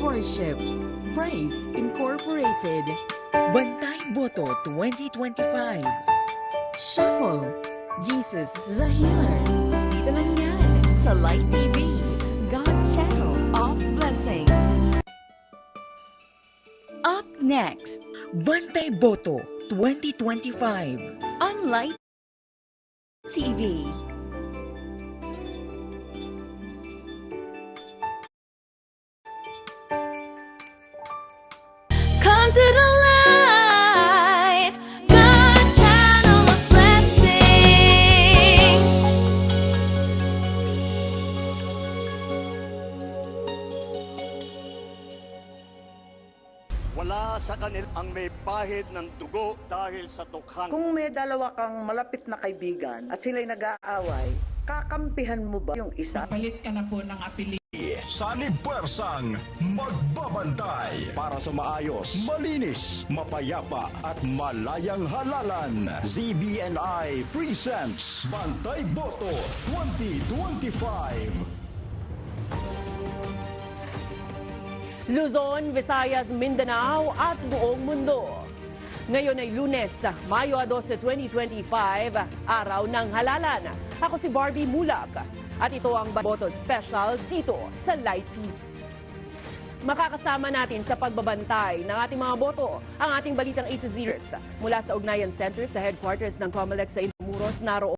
Worship, Praise Incorporated, Bantay Boto 2025. Shuffle, Jesus the Healer, Dito lang yan sa Light TV, God's Channel of Blessings. Up next, Bantay Boto 2025. on Light TV. Come to the light, God's channel of blessing. Wala sa kanila ang may pahid ng dugo dahil sa tukhan. Kung may dalawa kang malapit na kaibigan at sila'y nag-aaway, kakampihan mo ba yung isa? Palit ka na po ng apelido. Sanib Puwersang magbabantay para sa maayos, malinis, mapayapa at malayang halalan. ZBNI presents Bantay Boto 2025. Luzon, Visayas, Mindanao at buong mundo. Ngayon ay Lunes, Mayo 12, 2025, araw ng halalan. Ako si Barbie Mulak at ito ang Boto Special dito sa Light TV. Makakasama natin sa pagbabantay ng ating mga boto ang ating balitang A to Z mula sa Ugnayan Center sa headquarters ng COMELEC sa Intramuros. Naroon